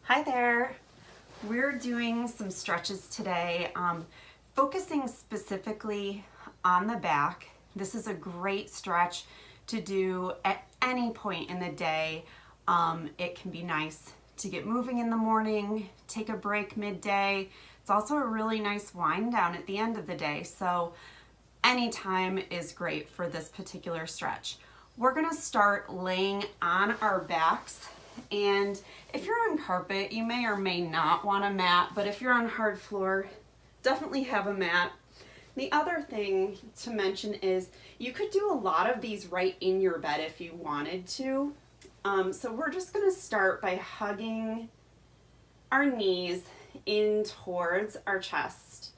Hi there. We're doing some stretches today, focusing specifically on the back. This is a great stretch to do at any point in the day. It can be nice to get moving in the morning, take a break midday. It's also a really nice wind down at the end of the day. So anytime is great for this particular stretch. We're gonna start laying on our backs, and if you're on carpet, you may or may not want a mat, but if you're on hard floor, definitely have a mat. The other thing to mention is you could do a lot of these right in your bed if you wanted to. So we're just gonna start by hugging our knees in towards our chest.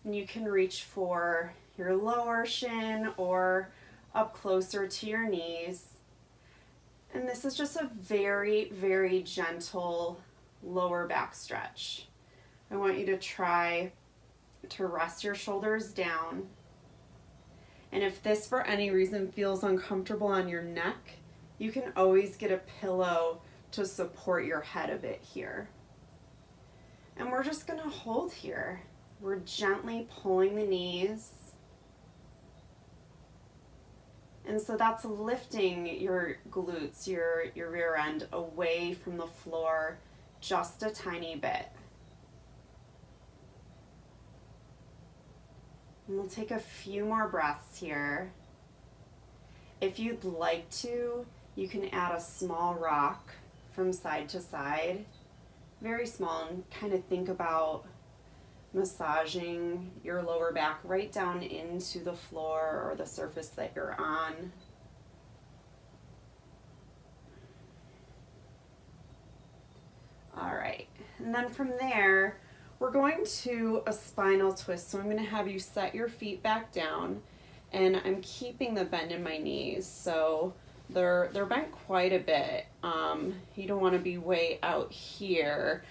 And you can reach for your lower shin or up closer to your knees. And this is just a very, very gentle lower back stretch. I want you to try to rest your shoulders down. And if this for any reason feels uncomfortable on your neck, you can always get a pillow to support your head a bit here. And we're just gonna hold here. We're gently pulling the knees. And so that's lifting your glutes, your rear end away from the floor just a tiny bit. And we'll take a few more breaths here. If you'd like to, you can add a small rock from side to side, very small, and kind of think about massaging your lower back right down into the floor or the surface that you're on. All right, and then from there, we're going to a spinal twist. So I'm going to have you set your feet back down, and I'm keeping the bend in my knees. So they're bent quite a bit. You don't want to be way out here.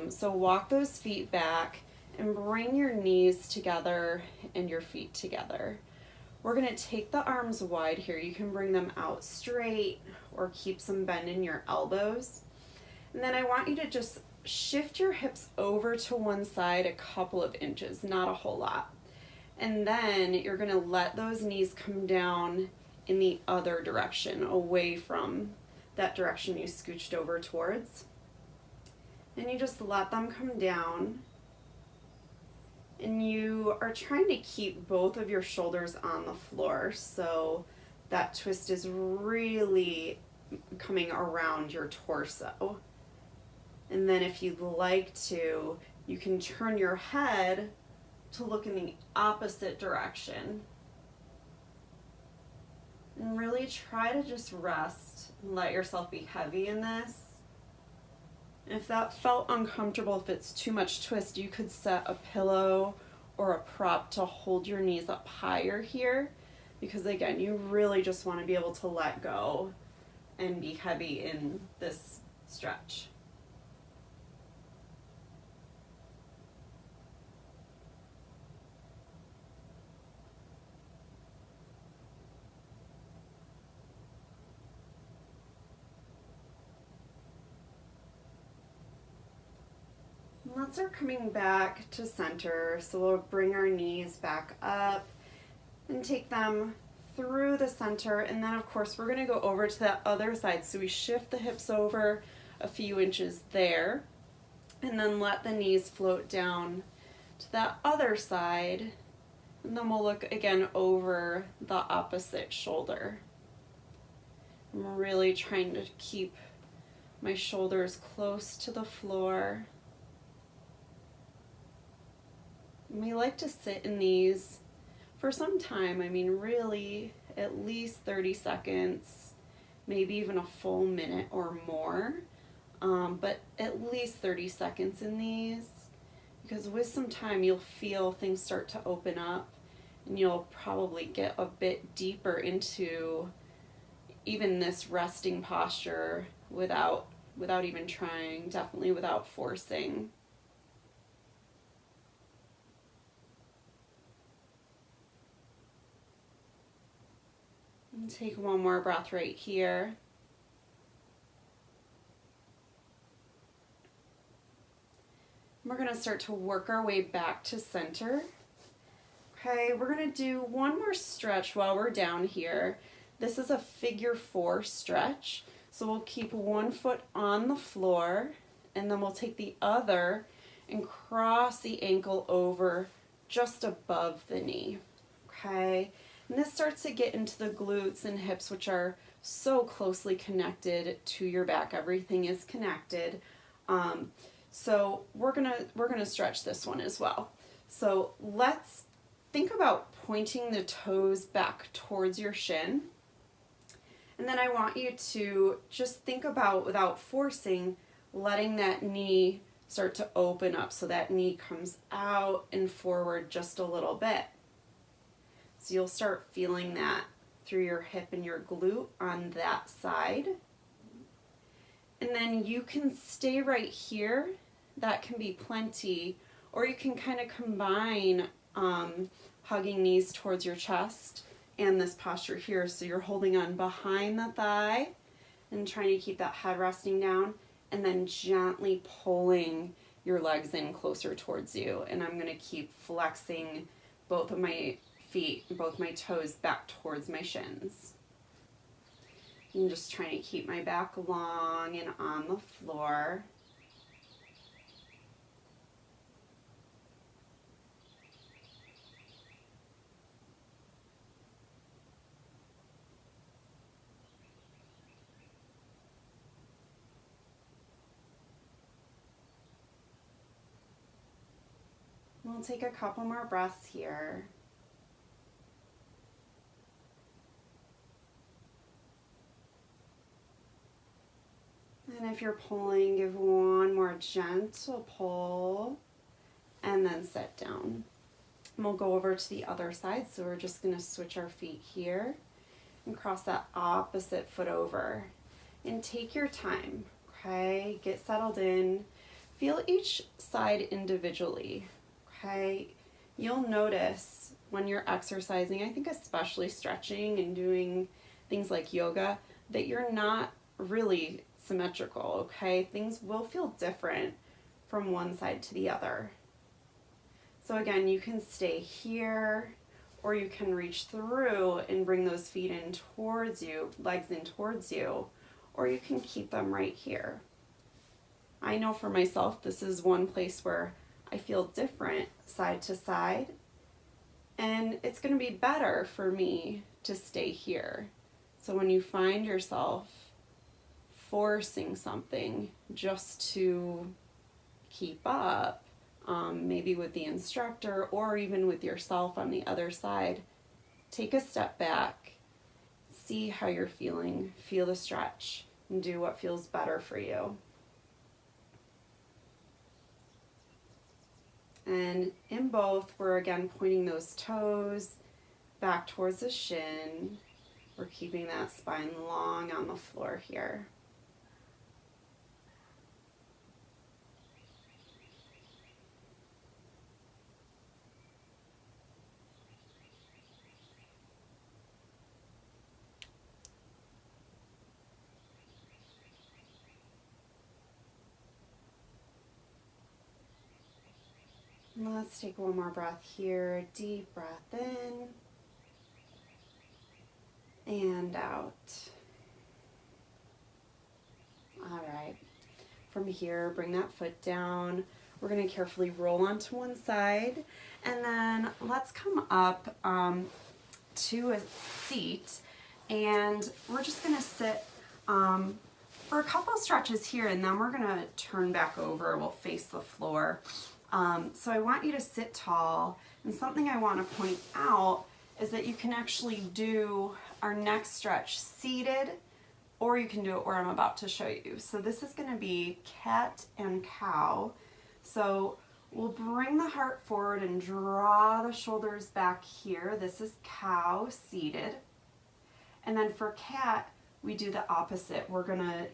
So walk those feet back and bring your knees together and your feet together. We're gonna take the arms wide here. You can bring them out straight or keep some bend in your elbows. And then I want you to just shift your hips over to one side a couple of inches, not a whole lot. And then you're gonna let those knees come down in the other direction, away from that direction you scooched over towards. And you just let them come down. And you are trying to keep both of your shoulders on the floor, so that twist is really coming around your torso. And then if you'd like to, you can turn your head to look in the opposite direction. And really try to just rest and let yourself be heavy in this. If that felt uncomfortable, if it's too much twist, you could set a pillow or a prop to hold your knees up higher here, because again, you really just want to be able to let go and be heavy in this stretch. Let's start coming back to center. So we'll bring our knees back up and take them through the center. And then of course we're gonna go over to that other side. So we shift the hips over a few inches there, and then let the knees float down to that other side. And then we'll look again over the opposite shoulder. I'm really trying to keep my shoulders close to the floor. We like to sit in these for some time. I mean, really at least 30 seconds, maybe even a full minute or more, but at least 30 seconds in these, because with some time you'll feel things start to open up, and you'll probably get a bit deeper into even this resting posture without even trying, definitely without forcing. And take one more breath right here. We're going to start to work our way back to center. Okay, we're going to do one more stretch while we're down here. This is a figure 4 stretch. So we'll keep one foot on the floor, and then we'll take the other and cross the ankle over just above the knee. Okay, and this starts to get into the glutes and hips, which are so closely connected to your back. Everything is connected. So we're gonna stretch this one as well. So let's think about pointing the toes back towards your shin. And then I want you to just think about, without forcing, letting that knee start to open up so that knee comes out and forward just a little bit. So you'll start feeling that through your hip and your glute on that side. And then you can stay right here. That can be plenty. Or you can kind of combine hugging knees towards your chest and this posture here. So you're holding on behind the thigh and trying to keep that head resting down, and then gently pulling your legs in closer towards you. And I'm going to keep flexing both of my feet, both my toes back towards my shins. I'm just trying to keep my back long and on the floor. We'll take a couple more breaths here. And if you're pulling, give one more gentle pull and then sit down. And we'll go over to the other side. So we're just going to switch our feet here and cross that opposite foot over. And take your time, okay? Get settled in. Feel each side individually, okay? You'll notice when you're exercising, I think especially stretching and doing things like yoga, that you're not really symmetrical, okay? Things will feel different from one side to the other. So again, you can stay here, or you can reach through and bring those feet in towards you, legs in towards you, or you can keep them right here. I know for myself, this is one place where I feel different side to side, and it's going to be better for me to stay here. So when you find yourself forcing something just to keep up, maybe with the instructor or even with yourself on the other side, take a step back, see how you're feeling, feel the stretch, and do what feels better for you. And in both, we're again pointing those toes back towards the shin. We're keeping that spine long on the floor here. Let's take one more breath here. Deep breath in and out. All right. From here, bring that foot down. We're going to carefully roll onto one side, and then let's come up to a seat, and we're just going to sit for a couple stretches here, and then we're going to turn back over. We'll face the floor. So I want you to sit tall, and something I want to point out is that you can actually do our next stretch seated, or you can do it where I'm about to show you. So this is going to be cat and cow. So we'll bring the heart forward and draw the shoulders back here. This is cow, seated. And then for cat, we do the opposite. We're going to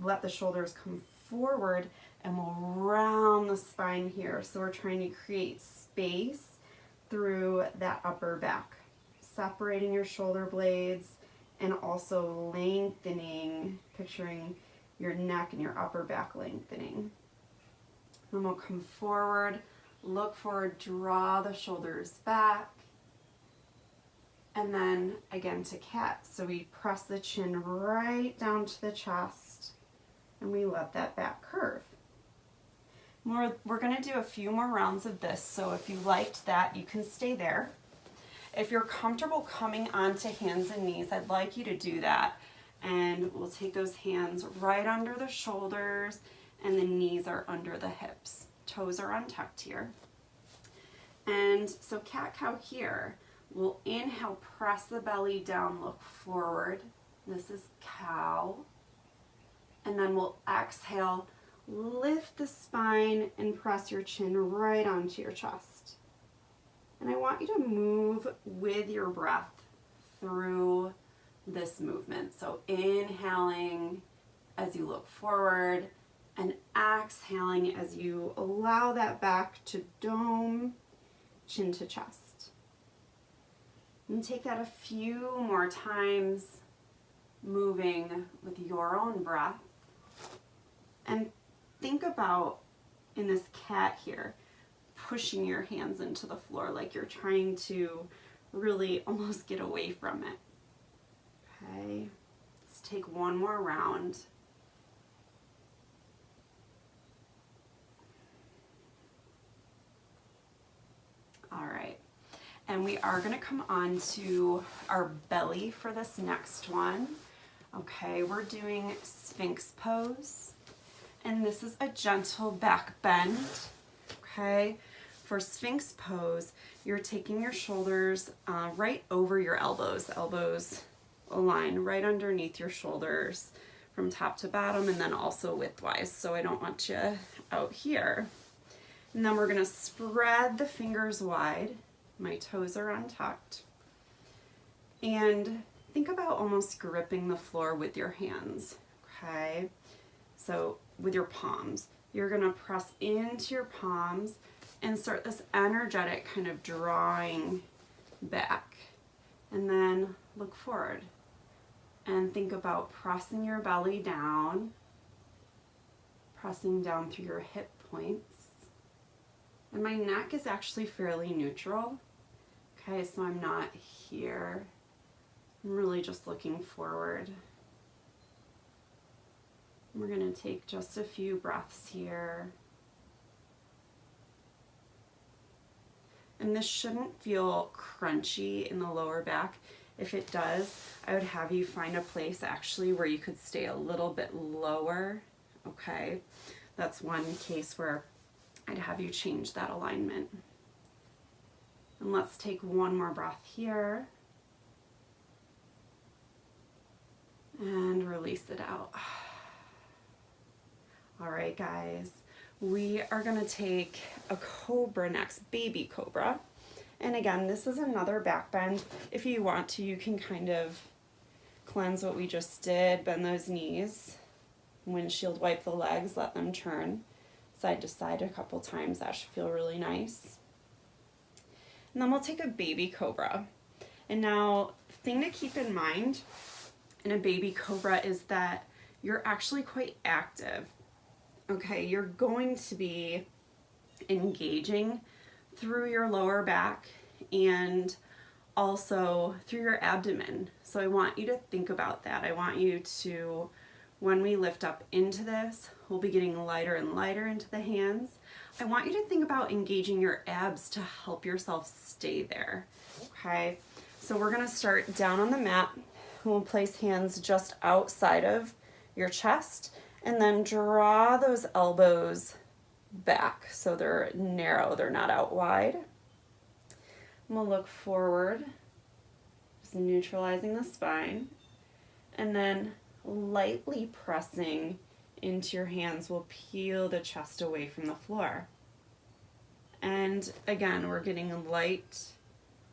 let the shoulders come forward, and we'll round the spine here. So we're trying to create space through that upper back, separating your shoulder blades and also lengthening, picturing your neck and your upper back lengthening. Then we'll come forward, look forward, draw the shoulders back. And then again to cat. So we press the chin right down to the chest and we let that back curve. We're gonna do a few more rounds of this, so if you liked that, you can stay there. If you're comfortable coming onto hands and knees, I'd like you to do that. And we'll take those hands right under the shoulders and the knees are under the hips. Toes are untucked here. And so cat-cow here, we'll inhale, press the belly down, look forward. This is cow. And then we'll exhale, lift the spine and press your chin right onto your chest. And I want you to move with your breath through this movement. So inhaling as you look forward and exhaling as you allow that back to dome, chin to chest. And take that a few more times, moving with your own breath. And think about, in this cat here, pushing your hands into the floor like you're trying to really almost get away from it. Okay, let's take one more round. All right, and we are gonna come on to our belly for this next one. Okay, we're doing Sphinx Pose. And this is a gentle back bend, okay? For Sphinx Pose, you're taking your shoulders right over your elbows. Elbows align right underneath your shoulders from top to bottom and then also widthwise. So I don't want you out here. And then we're gonna spread the fingers wide. My toes are untucked. And think about almost gripping the floor with your hands, okay? So with your palms, you're gonna press into your palms and start this energetic kind of drawing back. And then look forward and think about pressing your belly down, pressing down through your hip points. And my neck is actually fairly neutral. Okay, so I'm not here. I'm really just looking forward. We're going to take just a few breaths here. And this shouldn't feel crunchy in the lower back. If it does, I would have you find a place actually where you could stay a little bit lower. Okay, that's one case where I'd have you change that alignment. And let's take one more breath here. And release it out. All right, guys, we are gonna take a Cobra next, baby Cobra. And again, this is another back bend. If you want to, you can kind of cleanse what we just did, bend those knees, windshield wipe the legs, let them turn side to side a couple times. That should feel really nice. And then we'll take a baby Cobra. And now, thing to keep in mind in a baby Cobra is that you're actually quite active. Okay, you're going to be engaging through your lower back and also through your abdomen. So I want you to think about that. I want you to, when we lift up into this, we'll be getting lighter and lighter into the hands. I want you to think about engaging your abs to help yourself stay there. Okay, so we're gonna start down on the mat. We'll place hands just outside of your chest and then draw those elbows back so they're narrow, they're not out wide. And we'll look forward, just neutralizing the spine, and then lightly pressing into your hands will peel the chest away from the floor. And again, we're getting light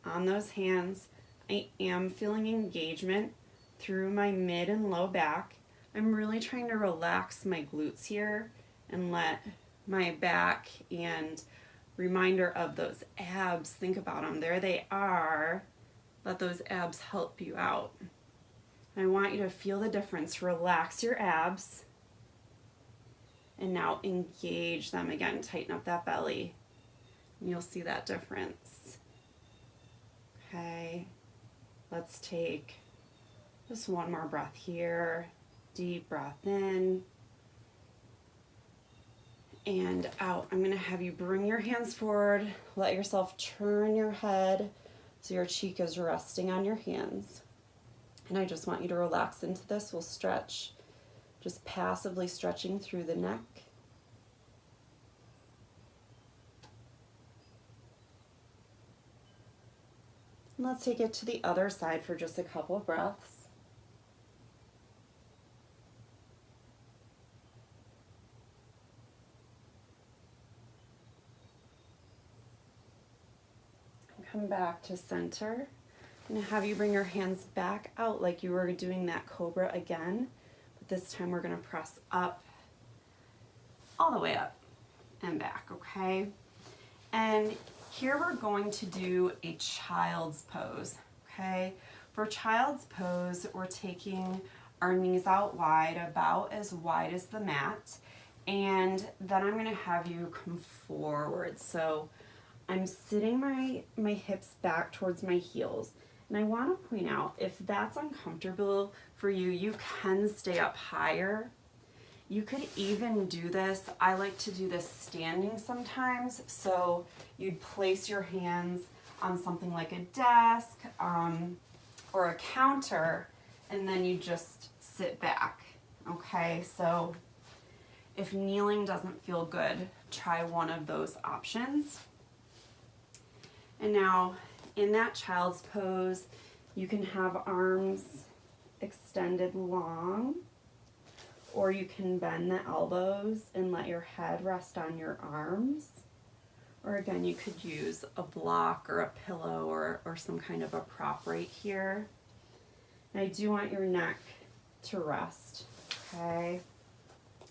on those hands. I am feeling engagement through my mid and low back. I'm really trying to relax my glutes here and let my back and reminder of those abs, think about them, there they are, let those abs help you out. I want you to feel the difference. Relax your abs And now engage them again, tighten up that belly. And you'll see that difference. Okay, let's take just one more breath here. Deep breath in and out. I'm gonna have you bring your hands forward, let yourself turn your head so your cheek is resting on your hands. And I just want you to relax into this. We'll stretch, just passively stretching through the neck. And let's take it to the other side for just a couple of breaths. Come back to center. I'm going to have you bring your hands back out like you were doing that Cobra again, but this time we're going to press up, all the way up and back, okay? And here we're going to do a child's pose, okay? For child's pose, we're taking our knees out wide, about as wide as the mat, and then I'm going to have you come forward. So I'm sitting my hips back towards my heels. And I want to point out, if that's uncomfortable for you, you can stay up higher. You could even do this, I like to do this standing sometimes. So you'd place your hands on something like a desk or a counter, and then you just sit back, okay? So if kneeling doesn't feel good, try one of those options. And now in that child's pose, you can have arms extended long, or you can bend the elbows and let your head rest on your arms. Or again, you could use a block or a pillow or some kind of a prop right here. And I do want your neck to rest, okay?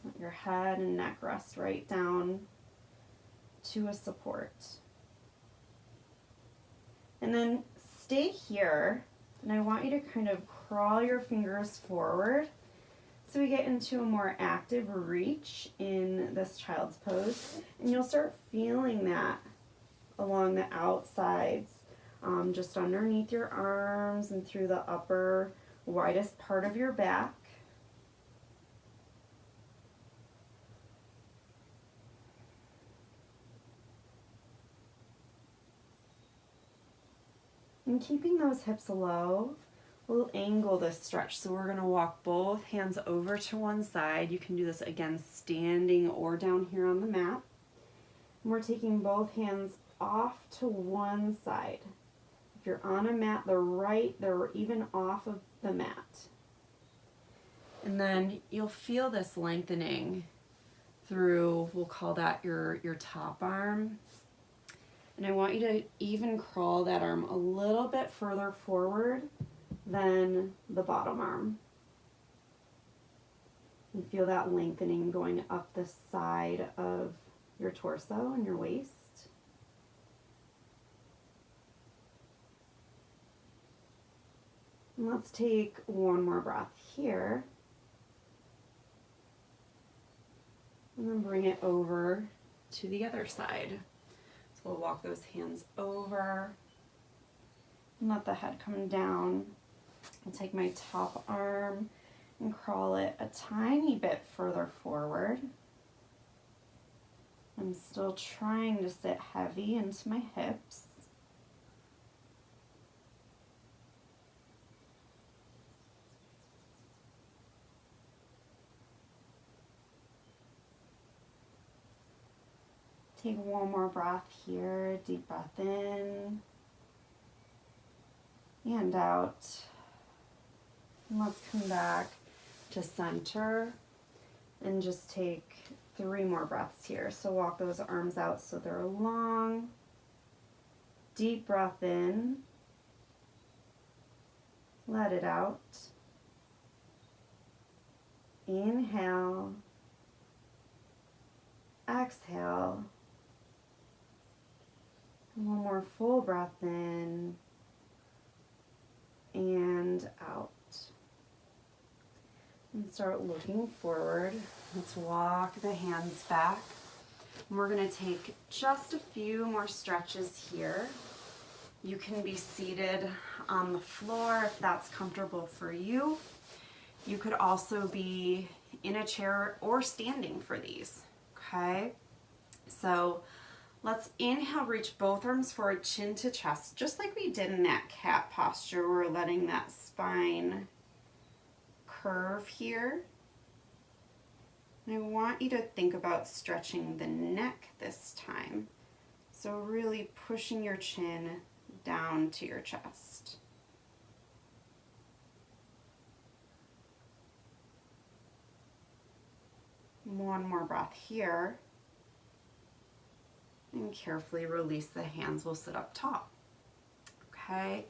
Let your head and neck rest right down to a support. And then stay here, and I want you to kind of crawl your fingers forward so we get into a more active reach in this child's pose. And you'll start feeling that along the outsides, just underneath your arms and through the upper, widest part of your back. And keeping those hips low, we'll angle this stretch. So we're gonna walk both hands over to one side. You can do this again standing or down here on the mat. And we're taking both hands off to one side. If you're on a mat, they're even off of the mat. And then you'll feel this lengthening through, we'll call that your top arm. And I want you to even crawl that arm a little bit further forward than the bottom arm. And feel that lengthening going up the side of your torso and your waist. And let's take one more breath here. And then bring it over to the other side. So we'll walk those hands over and let the head come down. I'll take my top arm and crawl it a tiny bit further forward. I'm still trying to sit heavy into my hips. Take one more breath here, deep breath in and out. And let's come back to center and just take 3 more breaths here. So walk those arms out so they're long. Deep breath in. Let it out. Inhale. Exhale. One more full breath in and out. And start looking forward. Let's walk the hands back. And we're gonna take just a few more stretches here. You can be seated on the floor if that's comfortable for you. You could also be in a chair or standing for these, okay? So let's inhale, reach both arms forward, chin to chest, just like we did in that cat posture. We're letting that spine curve here. And I want you to think about stretching the neck this time. So really pushing your chin down to your chest. One more breath here. And carefully release the hands. We'll sit up tall. Okay,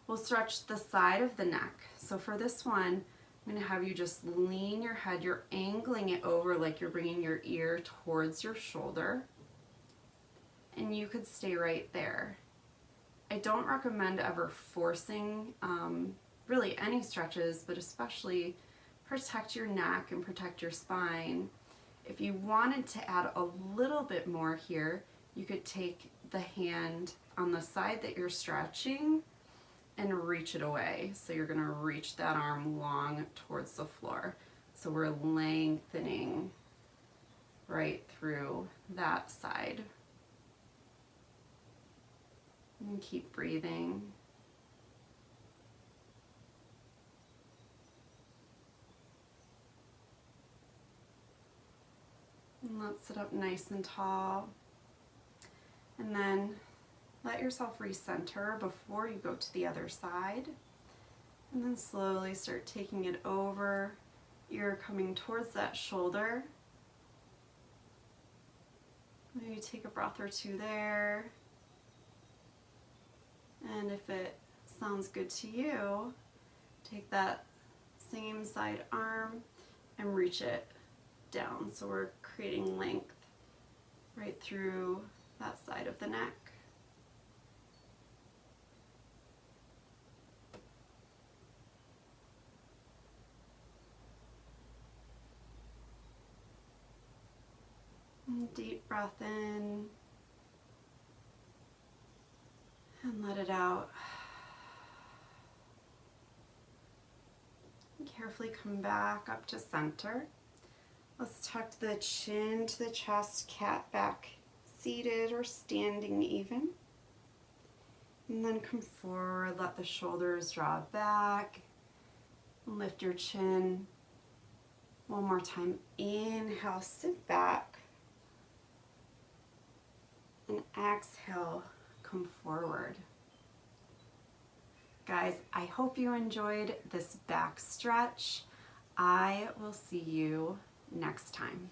we'll stretch the side of the neck. So for this one, I'm going to have you just lean your head. You're angling it over like you're bringing your ear towards your shoulder. And you could stay right there. I don't recommend ever forcing really any stretches, but especially protect your neck and protect your spine. If you wanted to add a little bit more here, you could take the hand on the side that you're stretching and reach it away. So you're gonna reach that arm long towards the floor. So we're lengthening right through that side. And keep breathing. And let's sit up nice and tall. And then let yourself recenter before you go to the other side. And then slowly start taking it over. You're coming towards that shoulder. Maybe take a breath or two there. And if it sounds good to you, take that same side arm and reach it down. So we're creating length right through that side of the neck. And deep breath in. And let it out. And carefully come back up to center. Let's tuck the chin to the chest, cat back, seated or standing even. And then come forward, let the shoulders draw back. Lift your chin. One more time, inhale, sit back. And exhale, come forward. Guys, I hope you enjoyed this back stretch. I will see you next time.